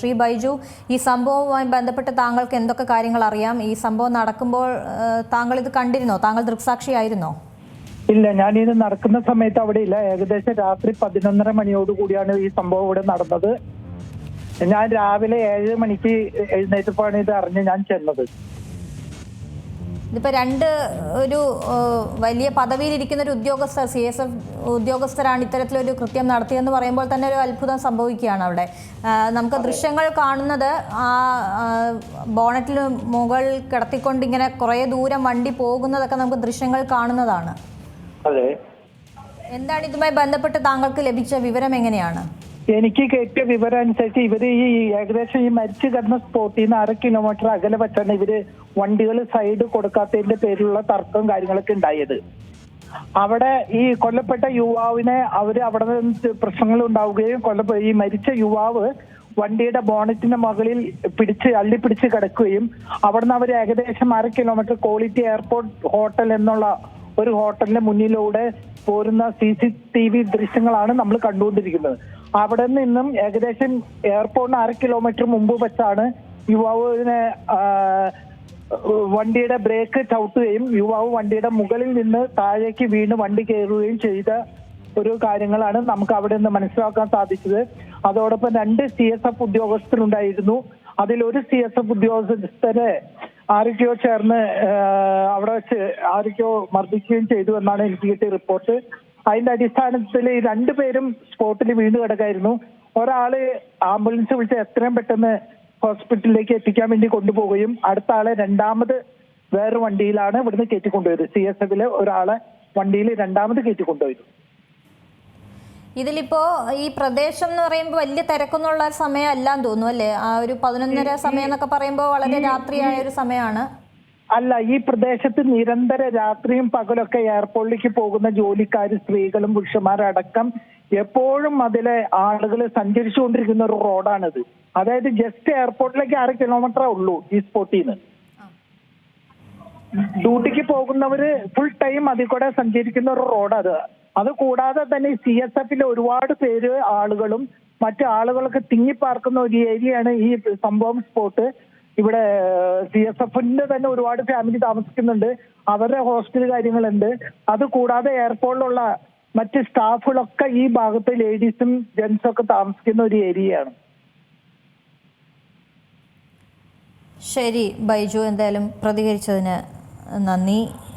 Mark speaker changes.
Speaker 1: ശ്രീ ബൈജു, ഈ സംഭവവുമായി ബന്ധപ്പെട്ട് താങ്കൾക്ക് എന്തൊക്കെ കാര്യങ്ങൾ അറിയാം? ഈ സംഭവം നടക്കുമ്പോൾ താങ്കൾ ഇത് കണ്ടിരുന്നോ? താങ്കൾ ദൃക്സാക്ഷിയായിരുന്നോ?
Speaker 2: ഇല്ല, ഞാനിത് നടക്കുന്ന സമയത്ത് അവിടെ ഇല്ല. ഏകദേശം രാത്രി 11:30 മണിയോട് കൂടിയാണ് ഈ സംഭവം ഇവിടെ നടന്നത്. ഞാൻ രാവിലെ 7 മണിക്ക് എഴുന്നേറ്റപ്പോഴാണ് ഇത് അറിഞ്ഞ് ഞാൻ ചെന്നത്.
Speaker 1: ഇതിപ്പോ ഒരു വലിയ പദവിയിലിരിക്കുന്ന ഒരു ഉദ്യോഗസ്ഥർ, CSF ഉദ്യോഗസ്ഥരാണ് ഇത്തരത്തിലൊരു കൃത്യം നടത്തിയെന്ന് പറയുമ്പോൾ തന്നെ ഒരു അത്ഭുതം സംഭവിക്കുകയാണ് അവിടെ. നമുക്ക് ദൃശ്യങ്ങൾ കാണുന്നത് ആ ബോണറ്റിൽ മുകളിൽ കിടത്തിക്കൊണ്ട് ഇങ്ങനെ കുറേ ദൂരം വണ്ടി പോകുന്നതൊക്കെ നമുക്ക് ദൃശ്യങ്ങൾ കാണുന്നതാണ്.
Speaker 2: അതെ.
Speaker 1: എന്താണ് ഇതുമായി ബന്ധപ്പെട്ട് താങ്കൾക്ക് ലഭിച്ച വിവരം എങ്ങനെയാണ്?
Speaker 2: എനിക്ക് കിട്ടിയ വിവരം അനുസരിച്ച് ഇവര് ഏകദേശം ഈ മരിച്ചു കിടന്ന സ്പോട്ടിൽ നിന്ന് 1/2 കിലോമീറ്റർ അകലെ വെച്ചാണ് ഇവര് വണ്ടികൾ സൈഡ് കൊടുക്കാത്തതിന്റെ പേരിലുള്ള തർക്കവും കാര്യങ്ങളൊക്കെ ഉണ്ടായത്. അവിടെ ഈ കൊല്ലപ്പെട്ട യുവാവിനെ അവിടെ നിന്ന് പ്രശ്നങ്ങൾ ഉണ്ടാവുകയും ഈ മരിച്ച യുവാവ് വണ്ടിയുടെ ബോണറ്റിന്റെ മുകളിൽ അള്ളിപ്പിടിച്ച് കിടക്കുകയും അവിടുന്ന് അവർ ഏകദേശം 1/2 കിലോമീറ്റർ ക്വാളിറ്റി എയർപോർട്ട് ഹോട്ടൽ എന്നുള്ള ഒരു ഹോട്ടലിന്റെ മുന്നിലൂടെ പോരുന്ന CCTV ദൃശ്യങ്ങളാണ് നമ്മൾ കണ്ടുകൊണ്ടിരിക്കുന്നത്. അവിടെ നിന്നും ഏകദേശം എയർപോർട്ടിന് 1/2 കിലോമീറ്റർ മുമ്പ് വെച്ചാണ് യുവാവിനെ വണ്ടിയുടെ ബ്രേക്ക് ചവിട്ടുകയും യുവാവ് വണ്ടിയുടെ മുകളിൽ നിന്ന് താഴേക്ക് വീണ് വണ്ടി കയറുകയും ചെയ്ത ഒരു കാര്യങ്ങളാണ് നമുക്ക് അവിടെ നിന്ന് മനസ്സിലാക്കാൻ സാധിച്ചത്. അതോടൊപ്പം 2 CSF ഉദ്യോഗസ്ഥരുണ്ടായിരുന്നു. അതിലൊരു CSF ഉദ്യോഗസ്ഥരെ ആരൊക്കെയോ ചേർന്ന് അവിടെ വെച്ച് ആരൊക്കെയോ മർദ്ദിക്കുകയും ചെയ്തു എന്നാണ് എനിക്ക് കിട്ടിയ റിപ്പോർട്ട്. അതിന്റെ അടിസ്ഥാനത്തിൽ 2 പേരും സ്പോട്ടിൽ വീണ് കിടക്കായിരുന്നു. ഒരാള് ആംബുലൻസ് വിളിച്ച് എത്രയും പെട്ടെന്ന് ഹോസ്പിറ്റലിലേക്ക് എത്തിക്കാൻ വേണ്ടി കൊണ്ടുപോവുകയും അടുത്ത ആളെ രണ്ടാമത് വേറൊരു വണ്ടിയിലാണ് ഇവിടുന്ന് കയറ്റിക്കൊണ്ടുപോയത്. CSFിലെ ഒരാളെ വണ്ടിയിൽ രണ്ടാമത് കയറ്റിക്കൊണ്ടുപോയത്.
Speaker 1: ഇതിലിപ്പോ ഈ പ്രദേശം എന്ന് പറയുമ്പോൾ വലിയ തിരക്കൊന്നുള്ള സമയം അല്ലാന്ന് തോന്നുന്നു അല്ലേ? ആ ഒരു 11:30 സമയം എന്നൊക്കെ പറയുമ്പോൾ വളരെ രാത്രിയായ ഒരു സമയമാണ്.
Speaker 2: അല്ല, ഈ പ്രദേശത്ത് നിരന്തര രാത്രിയും പകലൊക്കെ എയർപോർട്ടിലേക്ക് പോകുന്ന ജോലിക്കാർ, സ്ത്രീകളും പുരുഷന്മാരടക്കം എപ്പോഴും അതിലെ ആളുകൾ സഞ്ചരിച്ചുകൊണ്ടിരിക്കുന്ന ഒരു റോഡാണിത്. അതായത് ജസ്റ്റ് എയർപോർട്ടിലേക്ക് 1/2 കിലോമീറ്ററേ ഉള്ളൂ ഈ സ്പോട്ടിൽ നിന്ന്. ഡ്യൂട്ടിക്ക് പോകുന്നവര് ഫുൾ ടൈം അതിൽ കൂടെ സഞ്ചരിക്കുന്ന ഒരു റോഡത്. അത് കൂടാതെ തന്നെ CSFിലെ ഒരുപാട് പേര് ആളുകളും മറ്റു ആളുകളൊക്കെ തിങ്ങിപ്പാർക്കുന്ന ഒരു ഏരിയയാണ് ഈ സംഭവം സ്പോട്ട്. ഇവിടെ CSFിന്റെ തന്നെ ഒരുപാട് ഫാമിലി താമസിക്കുന്നുണ്ട്. അവരുടെ ഹോസ്റ്റൽ കാര്യങ്ങളുണ്ട്. അത് കൂടാതെ എയർപോർട്ടിലുള്ള മറ്റ് സ്റ്റാഫുകളൊക്കെ ഈ ഭാഗത്ത് ലേഡീസും ജെന്റ്സും ഒക്കെ താമസിക്കുന്ന ഒരു ഏരിയയാണ്.
Speaker 1: ശരി ബൈജു, എന്തായാലും പ്രതികരിച്ചതിന് നന്ദി.